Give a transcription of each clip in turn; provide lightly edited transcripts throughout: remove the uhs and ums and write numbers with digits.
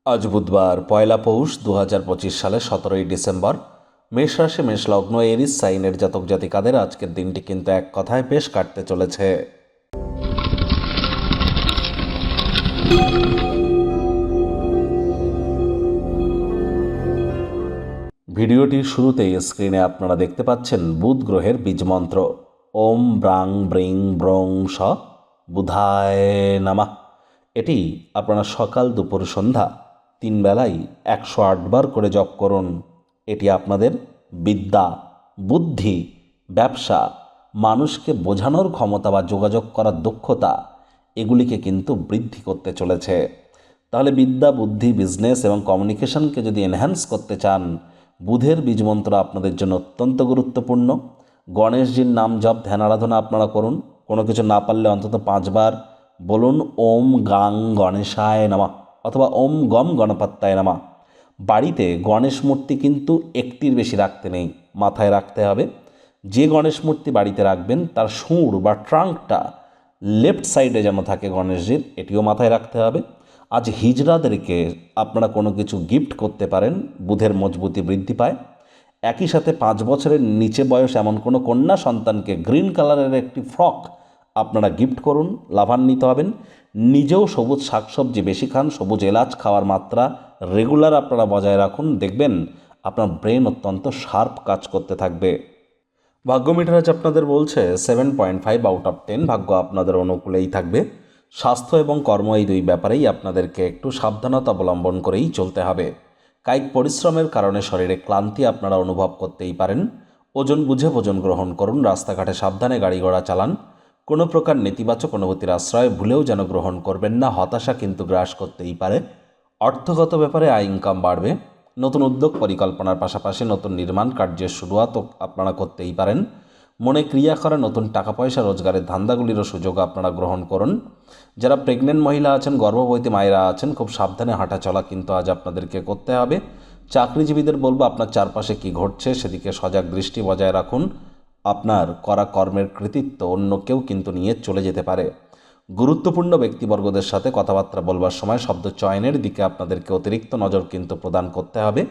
আজ বুধবার পয়লা পৌষ 2025 সালের 17ই ডিসেম্বর। মেষ রাশি মেষ লগ্ন এরিস সাইনের জাতক জাতিকাদের আজকের দিনটি কিন্তু এক কথায় বেশ কাটতে চলেছে। ভিডিওটির শুরুতেই স্ক্রিনে আপনারা দেখতে পাচ্ছেন বুধ গ্রহের বীজমন্ত্র ওম ব্রাং ব্রিং ব্রং স বুধায় নামা। এটি আপনারা সকাল দুপুর সন্ধ্যা 3 বেলায় 108 বার করে জপ করুন। এটি আপনাদের বিদ্যা, বুদ্ধি, ব্যবসা, মানুষকে বোঝানোর ক্ষমতা বা যোগাযোগ করার দক্ষতা এগুলিকে কিন্তু বৃদ্ধি করতে চলেছে। তাহলে বিদ্যা, বুদ্ধি, বিজনেস এবং কমিউনিকেশনকে যদি এনহ্যান্স করতে চান, বুধের বীজমন্ত্র আপনাদের জন্য অত্যন্ত গুরুত্বপূর্ণ। গণেশজির নাম জপ ধ্যান আরাধনা আপনারা করুন। কোনো কিছু না পারলে অন্তত 5 বার বলুন ওম গাং গণেশায় নামা অথবা ওম গম গণপত্যায় নামা। বাড়িতে গণেশ মূর্তি কিন্তু একটির বেশি রাখতে নেই, মাথায় রাখতে হবে। যে গণেশ মূর্তি বাড়িতে রাখবেন তার সুঁড় বা ট্রাঙ্কটা লেফট সাইডে যেন থাকে গণেশজির, এটিও মাথায় রাখতে হবে। আজ হিজড়াদেরকে আপনারা কোনো কিছু গিফট করতে পারেন, বুধের মজবুতি বৃদ্ধি পায়। একই সাথে 5 বছরের নিচে বয়স এমন কোনো কন্যা সন্তানকে গ্রিন কালারের একটি ফ্রক আপনারা গিফট করুন, লাভান্বিত হবেন। নিজেও সবুজ শাকসবজি বেশি খান, সবুজ এলাচ খাওয়ার মাত্রা রেগুলার আপনারা বজায় রাখুন, দেখবেন আপনার ব্রেন অত্যন্ত শার্প কাজ করতে থাকবে। ভাগ্য মিটার আজ আপনাদের বলছে 7.5 আউট অফ 10, ভাগ্য আপনাদের অনুকূলেই থাকবে। স্বাস্থ্য এবং কর্ম এই দুই ব্যাপারেই আপনাদেরকে একটু সাবধানতা অবলম্বন করেই চলতে হবে। কায়িক পরিশ্রমের কারণে শরীরে ক্লান্তি আপনারা অনুভব করতেই পারেন। ওজন বুঝে ভোজন গ্রহণ করুন, রাস্তাঘাটে সাবধানে গাড়ি ঘোড়া চালান। কোনো প্রকার নেতিবাচক অনুভূতির আশ্রয় ভুলেও যেন গ্রহণ করবেন না, হতাশা কিন্তু গ্রাস করতেই পারে। অর্থগত ব্যাপারে আয় ইনকাম বাড়বে। নতুন উদ্যোগ পরিকল্পনার পাশাপাশি নতুন নির্মাণ কার্যের শুরুয়াতও আপনারা করতেই পারেন। মনে ক্রিয়া করা নতুন টাকা পয়সা রোজগারের ধান্দাগুলিরও সুযোগ আপনারা গ্রহণ করুন। যারা প্রেগনেন্ট মহিলা আছেন, গর্ভবতী মায়েরা আছেন, খুব সাবধানে হাঁটা চলা কিন্তু আজ আপনাদেরকে করতে হবে। চাকরিজীবীদের বলবো আপনার চারপাশে কী ঘটছে সেদিকে সজাগ দৃষ্টি বজায় রাখুন। আপনার করা কর্মের কৃতিত্ব অন্য কেউ কিন্তু নিয়ে চলে যেতে পারে। গুরুত্বপূর্ণ ব্যক্তিবর্গদের সাথে কথাবার্তা বলবার সময় শব্দ চয়নের দিকে আপনাদেরকে অতিরিক্ত নজর কিন্তু প্রদান করতে হবে।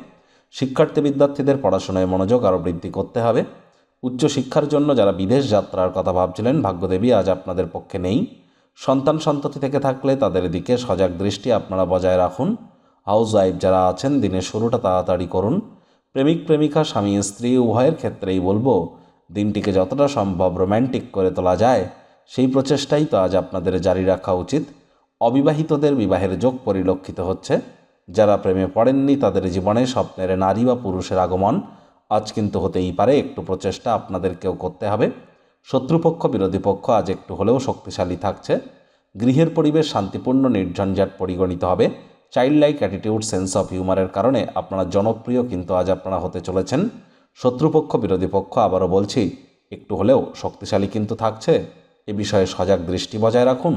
শিক্ষার্থী বিদ্যার্থীদের পড়াশোনায় মনোযোগ আরও বৃদ্ধি করতে হবে। উচ্চশিক্ষার জন্য যারা বিদেশ যাত্রার কথা ভাবছিলেন, ভাগ্যদেবী আজ আপনাদের পক্ষে নেই। সন্তান সন্ততি থেকে থাকলে তাদের দিকে সজাগ দৃষ্টি আপনারা বজায় রাখুন। হাউস ওয়াইফ যারা আছেন, দিনের শুরুটা তাড়াতাড়ি করুন। প্রেমিক প্রেমিকা, স্বামী স্ত্রী উভয়ের ক্ষেত্রেই বলবো দিনটিকে যতটা সম্ভব রোম্যান্টিক করে তোলা যায় সেই প্রচেষ্টাই তো আজ আপনাদের জারি রাখা উচিত। অবিবাহিতদের বিবাহের যোগ পরিলক্ষিত হচ্ছে। যারা প্রেমে পড়েননি তাদের জীবনে স্বপ্নের নারী বা পুরুষের আগমন আজ কিন্তু হতেই পারে। একটু প্রচেষ্টা আপনাদেরকেও করতে হবে। শত্রুপক্ষ বিরোধী পক্ষ আজ একটু হলেও শক্তিশালী থাকছে। গৃহের পরিবেশ শান্তিপূর্ণ নির্ঝঞ্ঝাট পরিগণিত হবে। Child like attitude, sense of হিউমারের কারণে আপনারা জনপ্রিয় কিন্তু আজ আপনারা হতে চলেছেন। শত্রুপক্ষ বিরোধী পক্ষ, আবারও বলছি, একটু হলেও শক্তিশালী কিন্তু থাকছে। এ বিষয়ে সজাগ দৃষ্টি বজায় রাখুন।